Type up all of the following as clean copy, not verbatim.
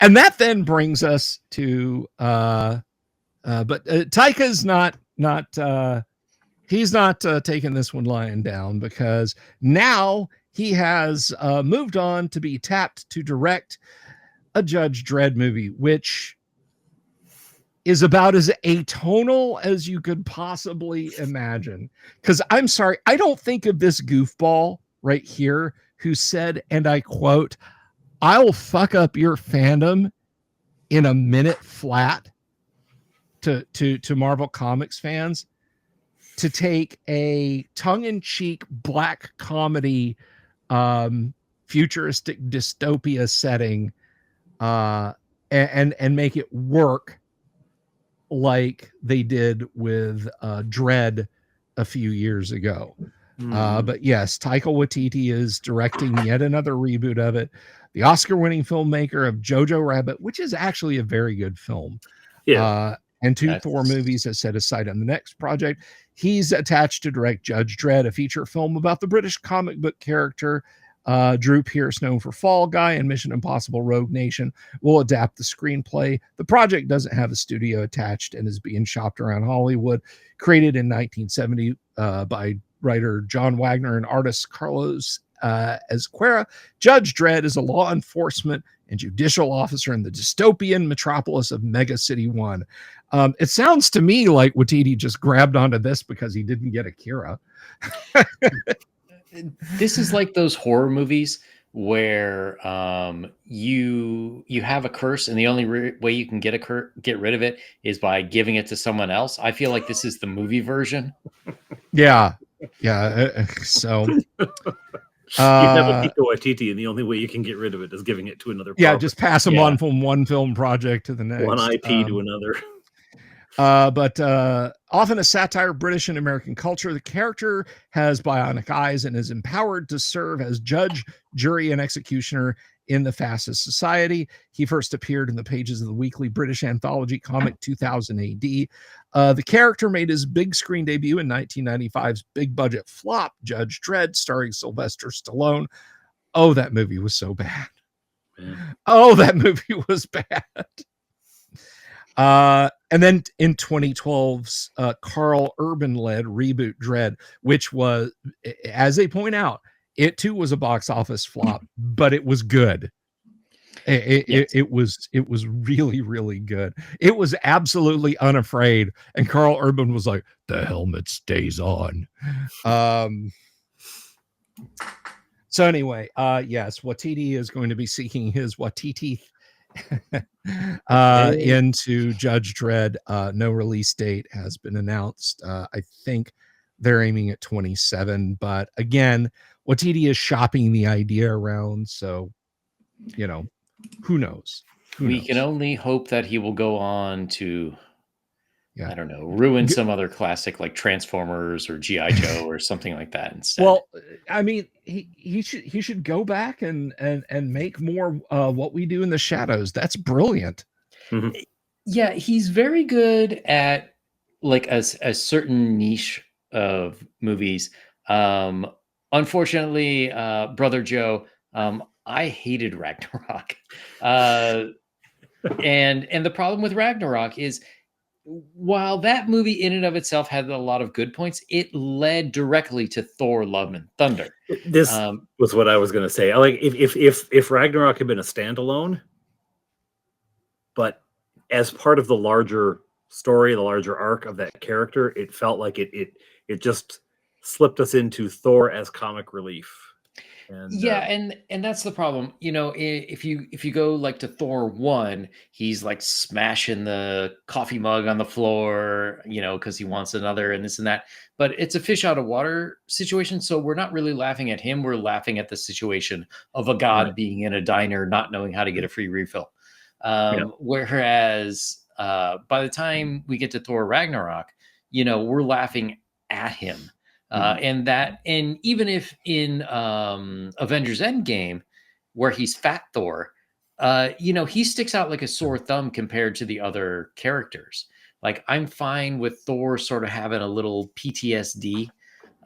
And that then brings us to but Taika's not he's not taking this one lying down, because now he has moved on to be tapped to direct a Judge Dredd movie, which is about as atonal as you could possibly imagine. Because I'm sorry, I don't think of this goofball right here who said, and I quote, "I'll fuck up your fandom in a minute flat," to Marvel Comics fans, to take a tongue-in-cheek black comedy, futuristic dystopia setting, and make it work like they did with Dredd a few years ago. But yes, Taika Waititi is directing yet another reboot of it. The Oscar-winning filmmaker of Jojo Rabbit, which is actually a very good film. Yeah. And two Thor movies has set aside on the next project. He's attached to direct Judge Dredd, a feature film about the British comic book character Drew Pearce, known for Fall Guy and Mission Impossible Rogue Nation, will adapt the screenplay. The project doesn't have a studio attached and is being shopped around Hollywood. Created in 1970 by writer John Wagner and artist Carlos Ezquerra, Judge Dredd is a law enforcement and judicial officer in the dystopian metropolis of Mega City 1. It sounds to me like Waititi just grabbed onto this because he didn't get Akira. This is like those horror movies where you have a curse, and the only way you can get rid of it is by giving it to someone else. I feel like this is the movie version. Yeah. So you have a Taika Waititi, and the only way you can get rid of it is giving it to another. Yeah, just pass them on from one film project to the next. One IP to another. But often a satire of British and American culture, the character has bionic eyes and is empowered to serve as judge, jury, and executioner in the fascist society. He first appeared in the pages of the weekly British anthology comic 2000 AD. The character made his big screen debut in 1995's big budget flop, Judge Dredd, starring Sylvester Stallone. Oh, that movie was so bad. Oh, that movie was bad. And then in 2012's Carl Urban-led reboot Dredd, which was, as they point out, it too was a box office flop, but it was good. It was really, really good. It was absolutely unafraid, and Carl Urban was like, "The helmet stays on." So anyway, yes, Waititi is going to be seeking his Waititi into Judge Dredd. No release date has been announced. I think they're aiming at 27, but again, Waititi is shopping the idea around, so who knows? We can only hope that he will go on to, I don't know, ruin some other classic like Transformers or G.I. Joe or something like that instead. Well, I mean, he should go back and make more What We Do in the Shadows. That's brilliant. Mm-hmm. Yeah, he's very good at like a certain niche of movies. Unfortunately, Brother Joe, I hated Ragnarok. And the problem with Ragnarok is, while that movie in and of itself had a lot of good points, it led directly to Thor Love and Thunder. This was what I was going to say. Like if Ragnarok had been a standalone, but as part of the larger story, the larger arc of that character, it felt like it just slipped us into Thor as comic relief. And and that's the problem. If you go like to Thor 1, he's like smashing the coffee mug on the floor, because he wants another and this and that. But it's a fish out of water situation, so we're not really laughing at him. We're laughing at the situation of a god being in a diner, not knowing how to get a free refill. Whereas by the time we get to Thor Ragnarok, we're laughing at him. And even if in Avengers Endgame, where he's Fat Thor, he sticks out like a sore thumb compared to the other characters. Like, I'm fine with Thor sort of having a little PTSD,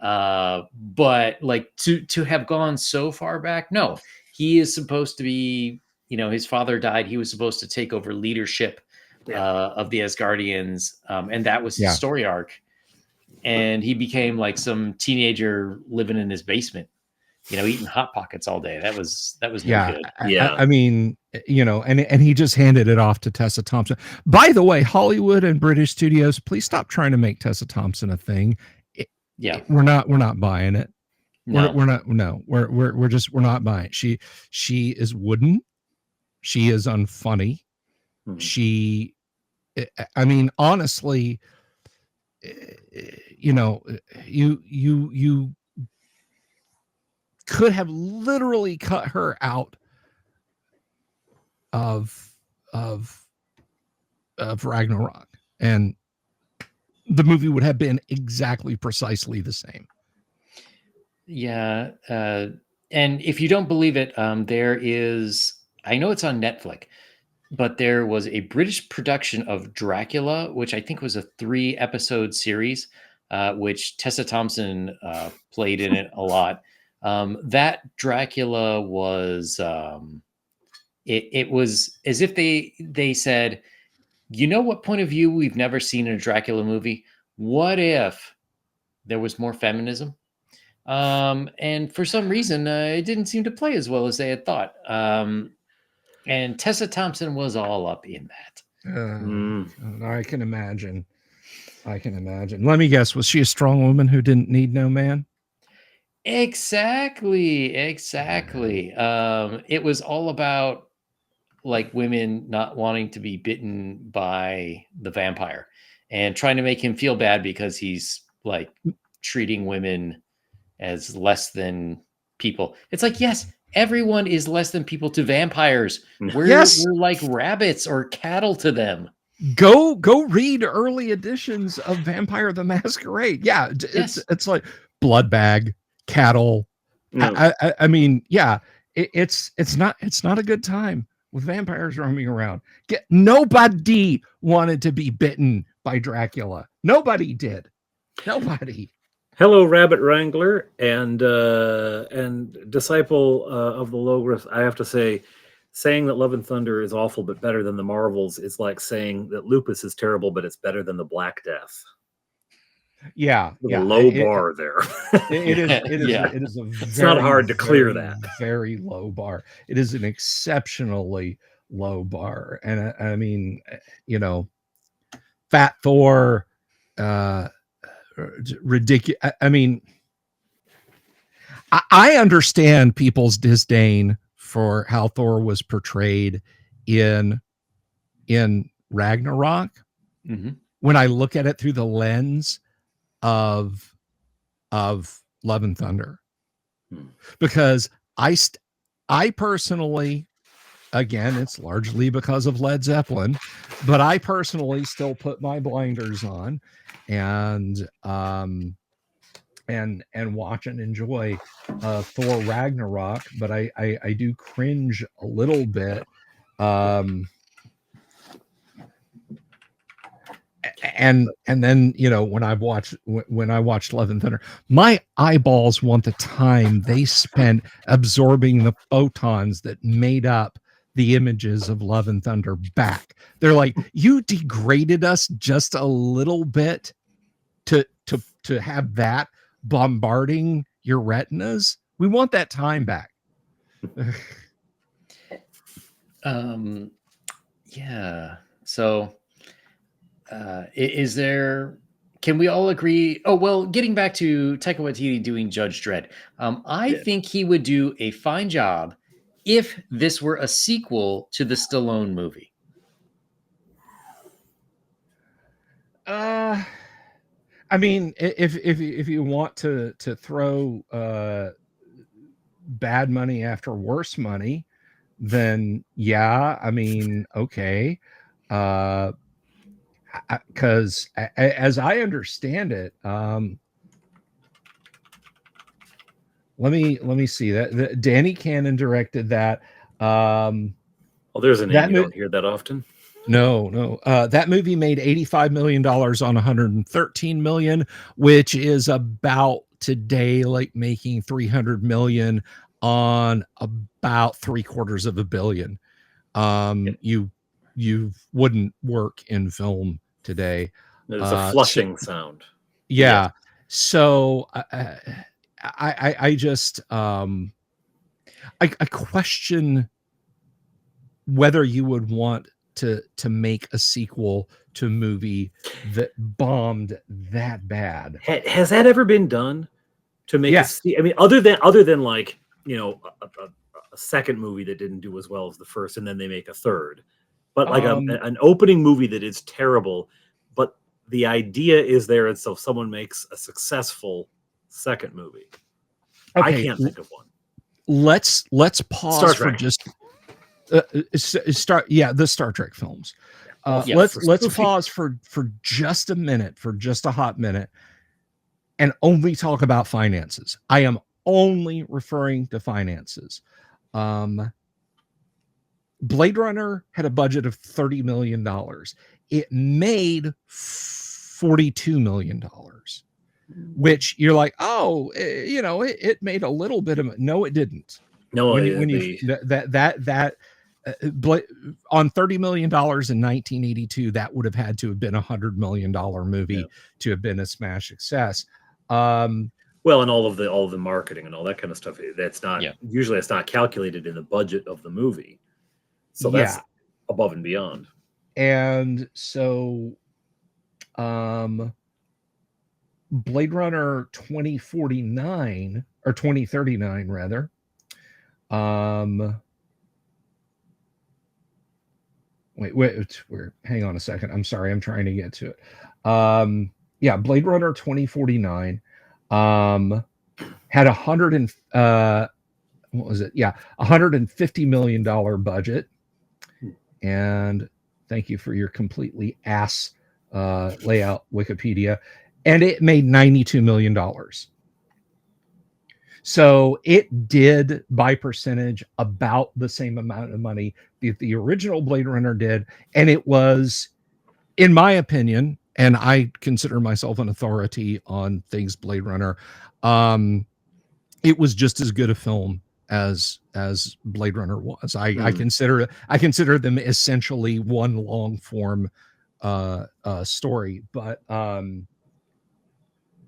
but like to have gone so far back, no, he is supposed to be his father died. He was supposed to take over leadership of the Asgardians, and that was his story arc. And he became like some teenager living in his basement, eating Hot Pockets all day. That was no good. I mean, and he just handed it off to Tessa Thompson. By the way, Hollywood and British studios, please stop trying to make Tessa Thompson a thing. We're not buying it. No. We're not buying it. She is wooden. She is unfunny. I mean, honestly, you could have literally cut her out of Ragnarok, and the movie would have been exactly precisely the same. Yeah. And if you don't believe it, there is, I know it's on Netflix, but there was a British production of Dracula, which I think was a 3-episode series, which Tessa Thompson played in it a lot. That Dracula was, it was as if they said, what point of view we've never seen in a Dracula movie? What if there was more feminism? And for some reason, it didn't seem to play as well as they had thought. And Tessa Thompson was all up in that. I can imagine. Let me guess. Was she a strong woman who didn't need no man? Exactly. It was all about like women not wanting to be bitten by the vampire and trying to make him feel bad because he's like treating women as less than people. It's like, yes, everyone is less than people to vampires. We're like rabbits or cattle to them. Go read early editions of Vampire the Masquerade. Yeah, it's like blood bag, cattle. No. I mean, yeah, it's not a good time with vampires roaming around. Nobody wanted to be bitten by Dracula. Nobody did. Nobody. Hello, Rabbit Wrangler and disciple of the Logos. I have to say, saying that Love and Thunder is awful but better than the Marvels is like saying that Lupus is terrible but it's better than the Black Death. Yeah, low bar there. It is it's not hard to clear that. Very low bar. It is an exceptionally low bar, and I mean, Fat Thor, ridiculous. I mean, I understand people's disdain for how Thor was portrayed in Ragnarok. Mm-hmm. When I look at it through the lens of Love and Thunder, because I personally, again, it's largely because of Led Zeppelin, but I personally still put my blinders on and watch and enjoy Thor Ragnarok, but I do cringe a little bit. And then when I watched Love and Thunder, my eyeballs want the time they spent absorbing the photons that made up the images of Love and Thunder back. They're like, you degraded us just a little bit to have that bombarding your retinas. We want that time back. Yeah. So is there, can we all agree? Oh, well, getting back to Taika Waititi doing Judge Dredd, I think he would do a fine job if this were a sequel to the Stallone movie. I mean, if you want to throw bad money after worse money, then yeah, I mean, okay. Because as I understand it, let me see that Danny Cannon directed that. Well, there's a name you don't hear that often. No. That movie made $85 million on $113 million, which is about today like making $300 million on about $750 million. you wouldn't work in film today. There's a flushing sound. Yeah. Yes. So I just I question whether you would want to make a sequel to a movie that bombed that bad. Has that ever been done? To make I mean, other than like, you know, a second movie that didn't do as well as the first, and then they make a third, but like an opening movie that is terrible, but the idea is there, and so someone makes a successful second movie. Okay. I can't think of one. Let's pause for just the Star Trek films. Let's pause for just a minute, for just a hot minute, and only talk about finances. I am only referring to finances. Blade Runner had a budget of $30 million. It made $42 million, which you're like, oh, you know, it made a little bit of, no, it didn't. No, on $30 million in 1982, that would have had to have been $100 million movie to have been a smash success. Well, and all of the marketing and all that kind of stuff, that's not usually it's not calculated in the budget of the movie. So that's above and beyond. And so Blade Runner 2049 or 2039 rather. Wait, hang on a second. I'm sorry, I'm trying to get to it. Blade Runner 2049 had $150 million budget. And thank you for your completely ass layout Wikipedia. And it made $92 million. So it did, by percentage, about the same amount of money that the original Blade Runner did. And it was, in my opinion, and I consider myself an authority on things Blade Runner, it was just as good a film as Blade Runner was. I consider them essentially one long form story. But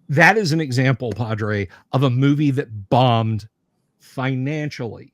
that is an example, Padre, of a movie that bombed financially,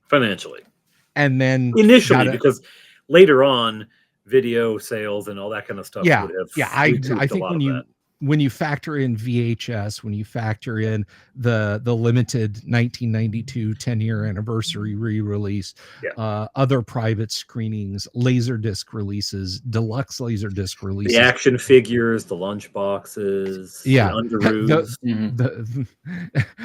and then initially, because later on, video sales and all that kind of stuff would have. I think when you factor in VHS, when you factor in the limited 1992 10-year anniversary re-release, other private screenings, Laserdisc releases, deluxe Laserdisc releases, the action figures, the lunch boxes, the Underoos.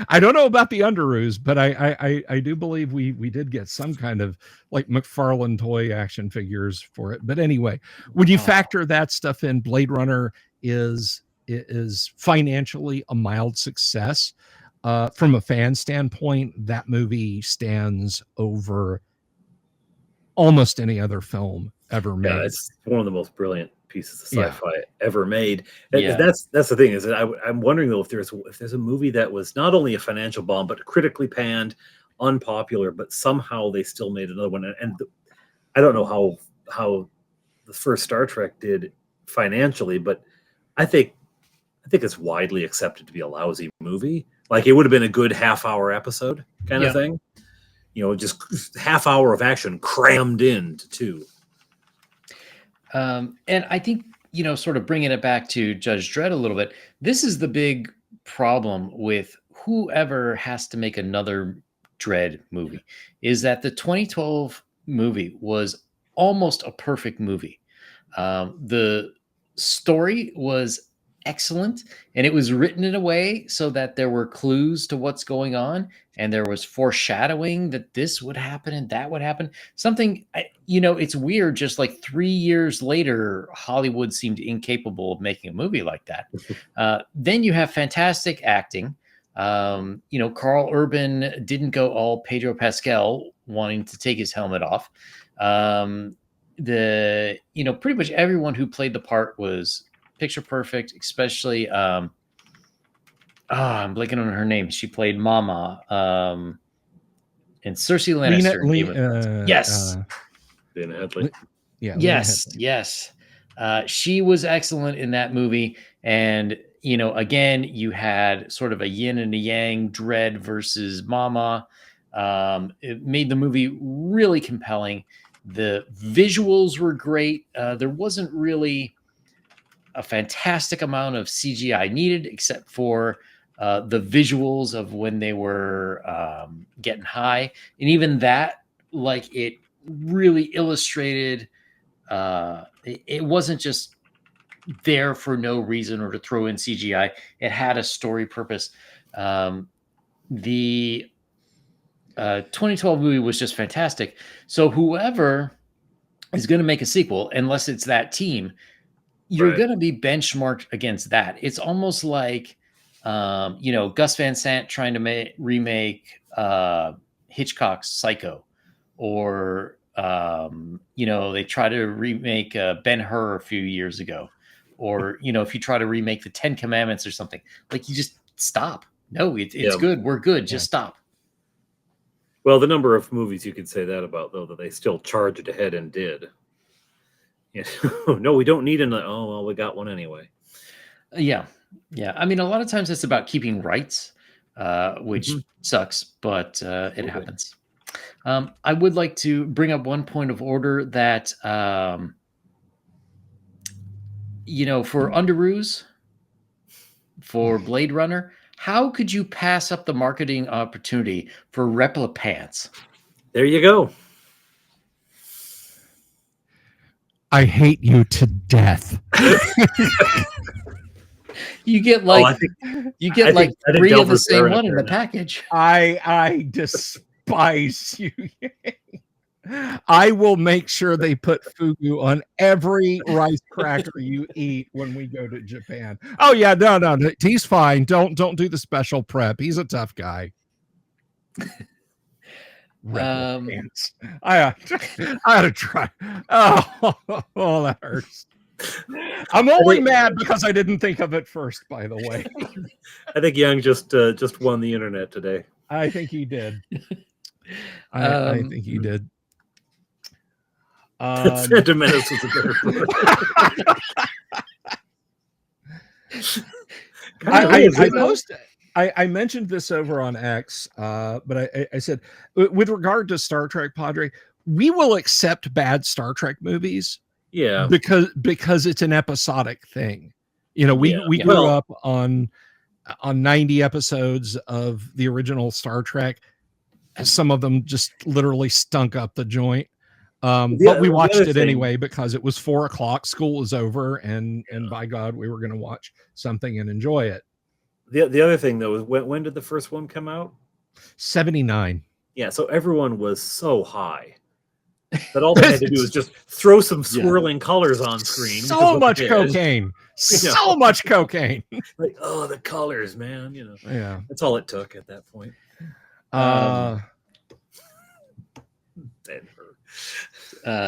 I don't know about the Underoos, but I do believe we did get some kind of like McFarlane toy action figures for it. But anyway, when you factor that stuff in, Blade Runner is financially a mild success. From a fan standpoint, that movie stands over almost any other film ever made. Yeah, it's one of the most brilliant pieces of sci-fi ever made. That's the thing, is that I'm wondering though if there's a movie that was not only a financial bomb but critically panned, unpopular, but somehow they still made another one. And I don't know how the first Star Trek did financially, but I think it's widely accepted to be a lousy movie. Like, it would have been a good half-hour episode kind of thing. You know, just half hour of action crammed into two. And I think, you know, sort of bringing it back to Judge Dredd a little bit, this is the big problem with whoever has to make another Dredd movie, is that the 2012 movie was almost a perfect movie. The story was excellent, and it was written in a way so that there were clues to what's going on, and there was foreshadowing that this would happen and that would happen. Something, you know, it's weird, just like 3 years later, Hollywood seemed incapable of making a movie like that. Then you have fantastic acting. You know, Carl Urban didn't go all Pedro Pascal, wanting to take his helmet off. You know, pretty much everyone who played the part was picture perfect, especially I'm blanking on her name. She played Mama and Cersei Lannister. Yes. Dana Headley. Yeah. Lena Yes, Headey. yes. She was excellent in that movie. And, you know, again, you had sort of a yin and a yang, Dredd versus Mama. It made the movie really compelling. The visuals were great. There wasn't really a fantastic amount of CGI needed, except for the visuals of when they were getting high. And even that, like, it really illustrated it wasn't just there for no reason or to throw in CGI. It had a story purpose. The 2012 movie was just fantastic. So whoever is going to make a sequel, unless it's that team, you're Right. going to be benchmarked against that. It's almost like, you know, Gus Van Sant trying to remake Hitchcock's Psycho, or you know, they try to remake Ben-Hur a few years ago, or you know, if you try to remake the Ten Commandments or something, like, you just stop. No, it's Yeah. good. We're good. Just stop. Well, the number of movies you could say that about, though, that they still charged ahead and did. Yeah. No, we don't need another. Oh, well, we got one anyway. Yeah. I mean, a lot of times it's about keeping rights, which sucks, but it happens. I would like to bring up one point of order that, you know, for Underoos, for Blade Runner, how could you pass up the marketing opportunity for Repla pants? There you go. I hate you to death. You get like I think three of the Delver's same wearing one a in the pair now. package. I despise you. I will make sure they put fugu on every rice cracker you eat when we go to Japan. Oh yeah, no, he's fine. Don't do the special prep. He's a tough guy. Pants. I had to try. Oh, that hurts. I'm only mad because I didn't think of it first, by the way. I think Young just won the internet today. I think he did. I think he did. Phantom Menace was a better book. I mentioned this over on X, but I said, with regard to Star Trek, Padre, we will accept bad Star Trek movies, because it's an episodic thing. You know, we grew up on 90 episodes of the original Star Trek. Some of them just literally stunk up the joint. But we watched it anyway because it was 4 o'clock. School was over, and by God, we were going to watch something and enjoy it. The other thing, though, is when did the first one come out? 79. Yeah, so everyone was so high that all they had to do was just throw some swirling colors on screen. So much cocaine. So much cocaine. Like, oh, the colors, man. You know, yeah, that's all it took at that point.